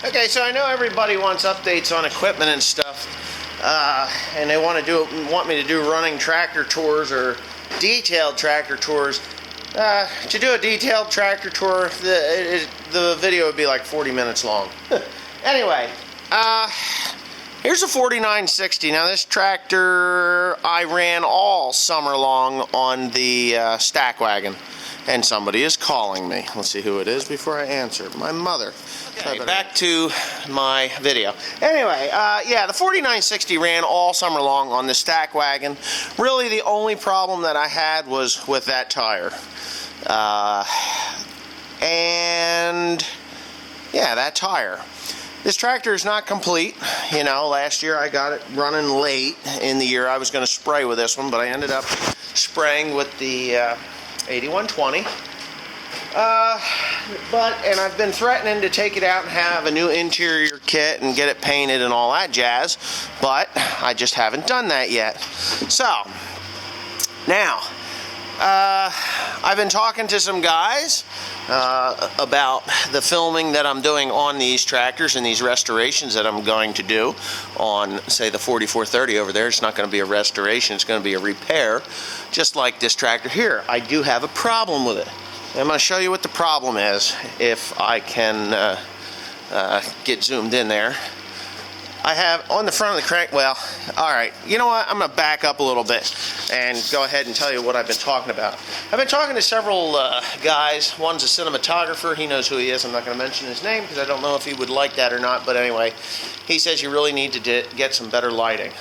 Okay, so I know everybody wants updates on equipment and stuff, and they want me to do running tractor tours or detailed tractor tours. To do a detailed tractor tour, the video would be like 40 minutes long. Anyway, here's a 4960. Now this tractor I ran all summer long on the stack wagon, and somebody is calling me. Let's see who it is before I answer. My mother. Okay, back to my video. Anyway, yeah, the 4960 ran all summer long on the stack wagon. Really, the only problem that I had was with that tire. And yeah, that tire. This tractor is not complete. You know, last year I got it running late in the year I was going to spray with this one, but I ended up spraying with the 8120. And I've been threatening to take it out and have a new interior kit and get it painted and all that jazz, but I just haven't done that yet. So, now, I've been talking to some guys about the filming that I'm doing on these tractors and these restorations that I'm going to do on, say, the 4430 over there. It's not going to be a restoration, it's going to be a repair, just like this tractor here. I do have a problem with it. I'm going to show you what the problem is, if I can get zoomed in there. I have on the front of the crank, well, alright, you know what, I'm going to back up a little bit and go ahead and tell you what I've been talking about. I've been talking to several guys. One's a cinematographer, he knows who he is, I'm not going to mention his name because I don't know if he would like that or not, but anyway, he says you really need to get some better lighting.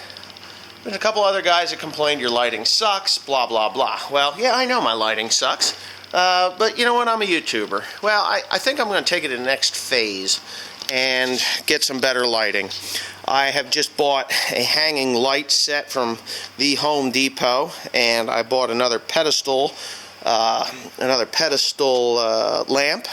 There's a couple other guys that complained your lighting sucks, blah blah blah. Well, yeah, I know my lighting sucks. But you know what, I'm a YouTuber. Well, I think I'm going to take it to the next phase and get some better lighting. I have just bought a hanging light set from the Home Depot, and I bought another pedestal lamp,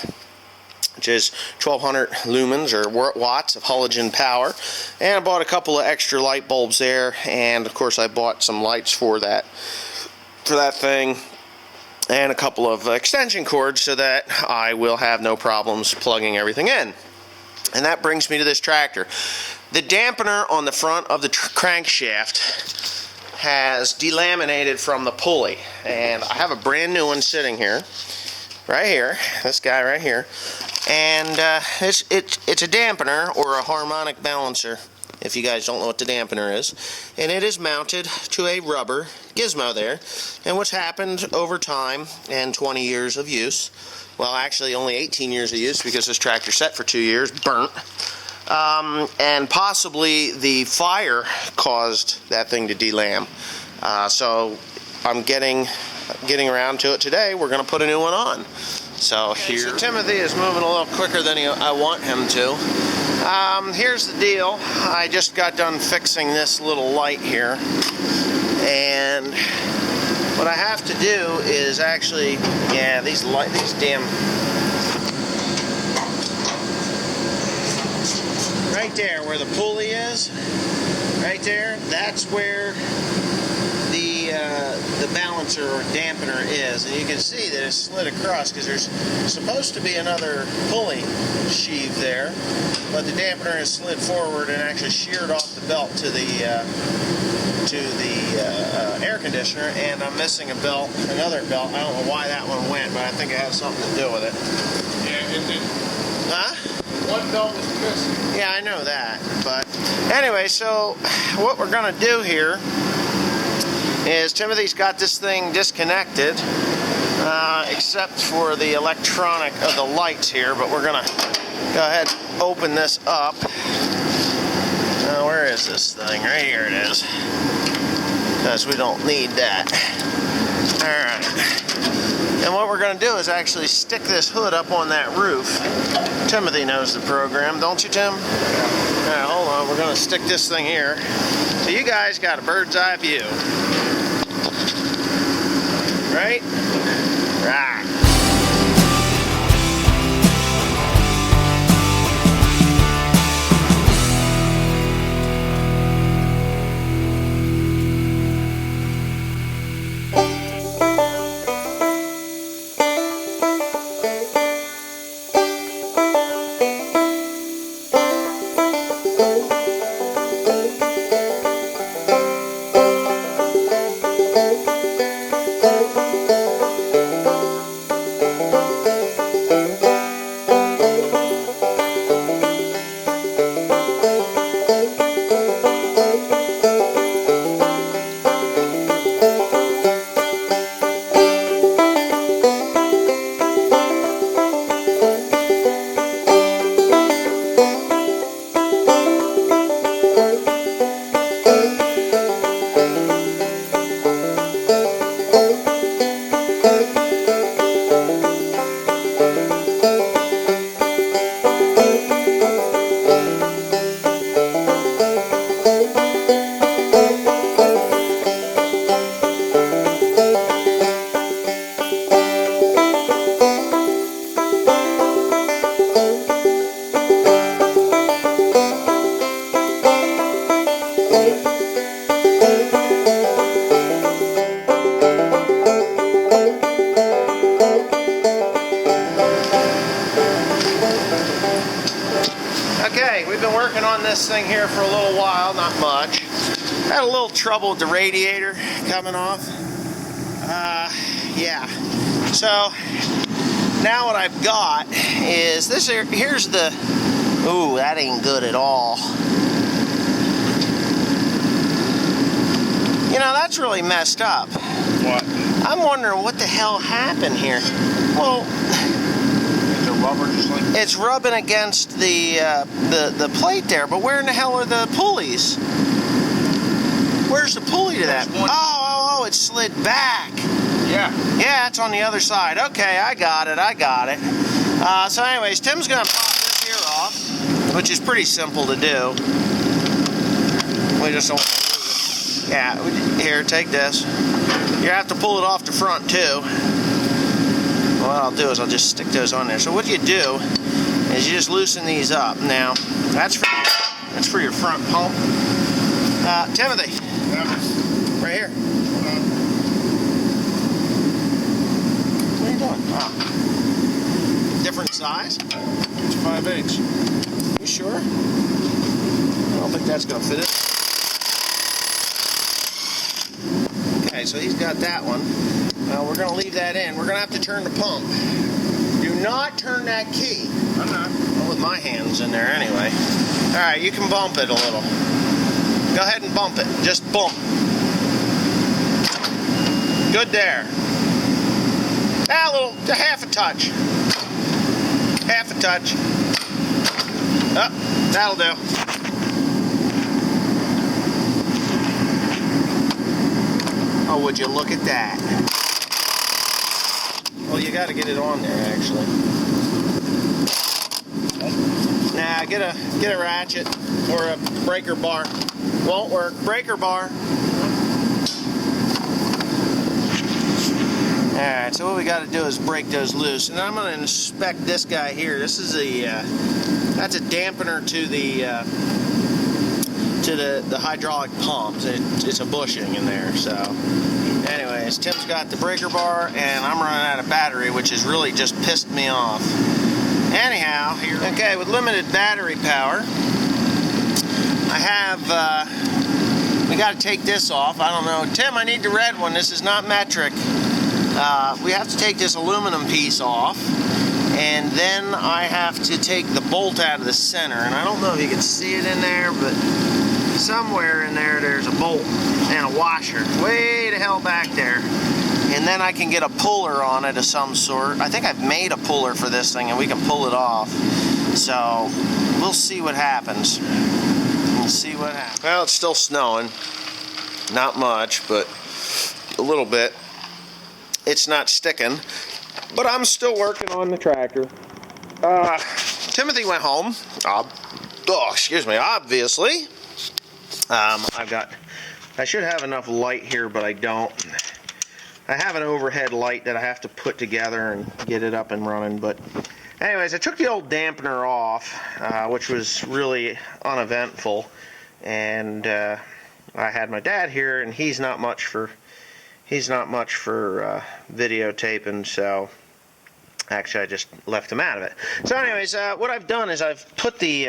which is 1200 lumens or watts of halogen power, and I bought a couple of extra light bulbs there, and of course I bought some lights for that thing, and a couple of extension cords so that I will have no problems plugging everything in. And that brings me to this tractor. The dampener on the front of the crankshaft has delaminated from the pulley, and I have a brand new one sitting here, right here, this guy right here, and it's a dampener or a harmonic balancer, if you guys don't know what the dampener is, and it is mounted to a rubber gizmo there. And what's happened over time and 20 years of use, well actually only 18 years of use because this tractor set for 2 years, burnt, and possibly the fire caused that thing to delam. So I'm getting around to it today. We're going to put a new one on. So okay, here, so Timothy is moving a little quicker than I want him to. Here's the deal. I just got done fixing this little light here, and what I have to do is actually, yeah, these damn, right there where the pulley is, right there, that's where the balancer or dampener is, and you can see that it's slid across because there's supposed to be another pulley sheave there, but the dampener has slid forward and actually sheared off the belt to the air conditioner, and I'm missing another belt. I don't know why that one went, but I think it has something to do with it. Yeah, it did. Huh? One belt was missing. Yeah, I know that, but anyway, so what we're going to do here is Timothy's got this thing disconnected, except for the electronic of the lights here, but we're going to go ahead and open this up. Where is this thing? Right here it is, because we don't need that. Alright, and what we're going to do is actually stick this hood up on that roof. Timothy knows the program, don't you, Tim? Alright, hold on, we're going to stick this thing here so you guys got a bird's eye view. Right? Right. Okay, we've been working on this thing here for a little while, not much. Had a little trouble with the radiator coming off. Yeah. So now what I've got is this here, here's the, ooh, that ain't good at all. You know, that's really messed up. What? I'm wondering what the hell happened here. Well, It's a rubber just like... it's rubbing against the plate there, but where in the hell are the pulleys? Where's the pulley to that? Oh, it slid back. Yeah. Yeah, it's on the other side. Okay, I got it. So anyways, Tim's gonna pop this here off, which is pretty simple to do. We just don't want to lose it. Yeah, here, take this. You have to pull it off the front too. What I'll do is I'll just stick those on there. So what you do is you just loosen these up. Now, that's for your front pump. Timothy, right here. What are you doing? Oh. Different size? It's 5/8. You sure? I don't think that's going to fit it. Okay, so he's got that one. We're going to leave that in. We're going to have to turn the pump. Do not turn that key. I'm not. Well, with my hands in there anyway. All right, you can bump it a little. Go ahead and bump it. Just bump. Good there. Half a touch. Half a touch. Oh, that'll do. Oh, would you look at that? Well, you got to get it on there, actually. Nah, get a ratchet or a breaker bar. Won't work. Breaker bar. Alright, so what we got to do is break those loose. And I'm going to inspect this guy here. This is that's a dampener to the hydraulic pumps. It's a bushing in there. So anyways, Tim's got the breaker bar and I'm running out of battery, which has really just pissed me off. Anyhow, here. Okay, with limited battery power, I have, we got to take this off. I don't know. Tim, I need the red one. This is not metric. We have to take this aluminum piece off, and then I have to take the bolt out of the center. And I don't know if you can see it in there, but somewhere in there, there's a bolt and a washer. Way the hell back there. And then I can get a puller on it of some sort. I think I've made a puller for this thing, and we can pull it off. So we'll see what happens. Well, it's still snowing. Not much, but a little bit. It's not sticking, but I'm still working on the tractor. Timothy went home. Obviously. I should have enough light here, but I don't. I have an overhead light that I have to put together and get it up and running, but anyways, I took the old dampener off, which was really uneventful, and I had my dad here, and he's not much for videotaping, so actually I just left him out of it. So anyways, what I've done is I've put the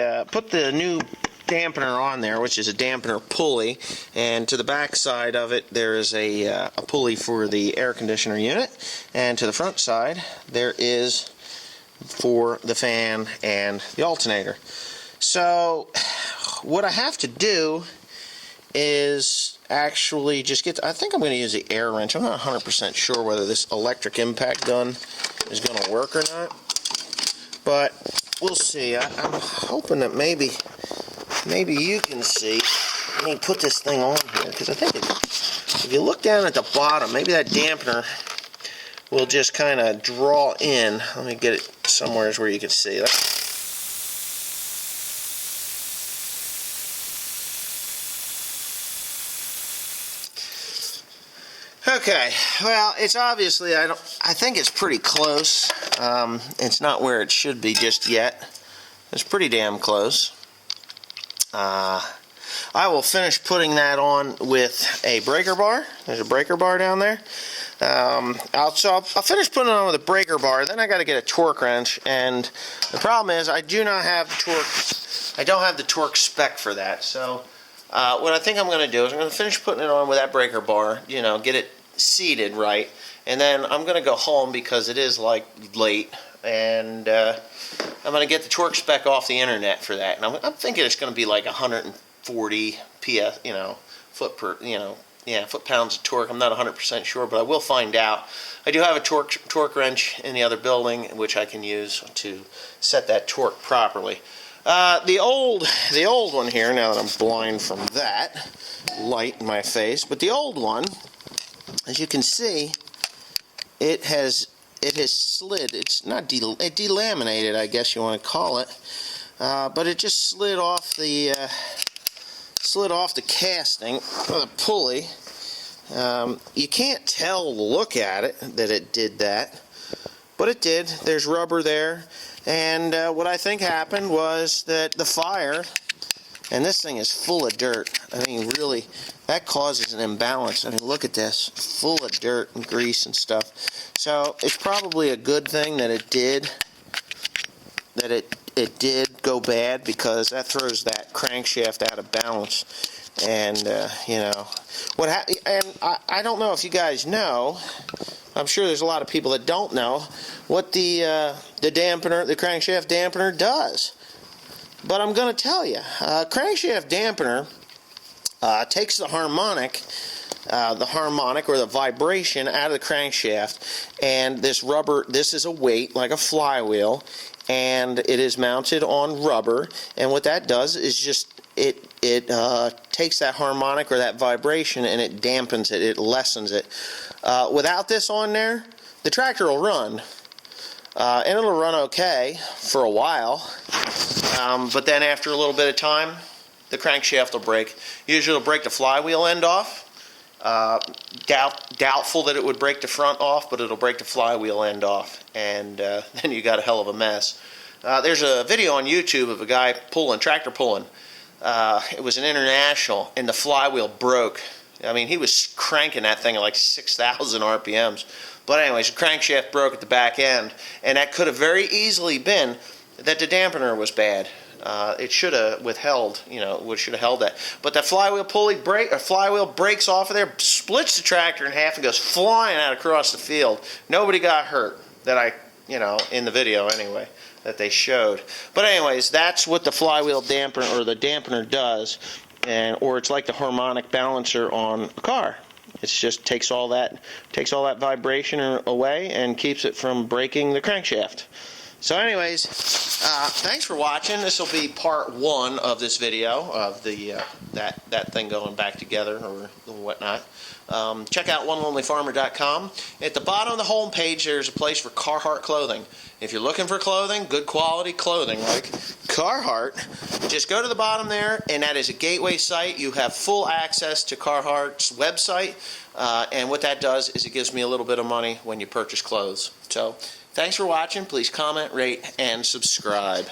new dampener on there, which is a dampener pulley, and to the back side of it there is a pulley for the air conditioner unit, and to the front side there is for the fan and the alternator. So what I have to do is actually just I think I'm going to use the air wrench. I'm not 100% sure whether this electric impact gun is going to work or not, but we'll see. I'm hoping that maybe you can see. Let me put this thing on here, because I think if you look down at the bottom, maybe that dampener will just kind of draw in. Let me get it somewhere where you can see that. Okay, well, it's obviously, I think it's pretty close. It's not where it should be just yet. It's pretty damn close. I will finish putting that on with a breaker bar. There's a breaker bar down there. I'll finish putting it on with a breaker bar. Then I got to get a torque wrench, and the problem is I do not have the torque. I don't have the torque spec for that. So what I think I'm going to do is I'm going to finish putting it on with that breaker bar, you know, get it seated right, and then I'm going to go home because it is like late, and I'm going to get the torque spec off the internet for that, and I'm thinking it's going to be like 140 PS, you know, foot-pounds of torque. I'm not 100% sure, but I will find out. I do have a torque wrench in the other building, which I can use to set that torque properly. The old one here, now that I'm blind from that light in my face, but the old one, as you can see, it has slid. It's not delaminated, I guess you want to call it, but it just slid off the casting with a pulley. You can't tell the look at it that it did that, but it did. There's rubber there, and what I think happened was that the fire, and this thing is full of dirt. I mean, really, that causes an imbalance. I mean, look at this, full of dirt and grease and stuff. So it's probably a good thing that it did go bad, because that throws that crankshaft out of balance. And you know and I don't know if you guys know. I'm sure there's a lot of people that don't know what the dampener, the crankshaft dampener, does. But I'm going to tell you, crankshaft dampener takes the harmonic or the vibration out of the crankshaft, and this rubber, this is a weight like a flywheel, and it is mounted on rubber, and what that does is just it takes that harmonic or that vibration and it dampens it, it lessens it. Without this on there, the tractor will run, and it'll run okay for a while, but then after a little bit of time, the crankshaft will break. Usually it'll break the flywheel end off. Doubtful that it would break the front off, but it'll break the flywheel end off, and then you got a hell of a mess. There's a video on YouTube of a guy tractor pulling. It was an international, and the flywheel broke. I mean, he was cranking that thing at like 6,000 RPMs. But anyways, the crankshaft broke at the back end, and that could have very easily been that the dampener was bad. It should have withheld, you know, should have held that. But that flywheel flywheel breaks off of there, splits the tractor in half, and goes flying out across the field. Nobody got hurt that in the video anyway, that they showed. But anyways, that's what the flywheel dampener or the dampener does, or it's like the harmonic balancer on a car. It's just takes all that vibration away and keeps it from breaking the crankshaft. So anyways, thanks for watching. This will be part 1 of this video of the that thing going back together or whatnot. Check out OneLonelyFarmer.com. At the bottom of the home page, there's a place for Carhartt clothing. If you're looking for clothing, good quality clothing like Carhartt, just go to the bottom there, and that is a gateway site. You have full access to Carhartt's website, and what that does is it gives me a little bit of money when you purchase clothes. So thanks for watching. Please comment, rate, and subscribe.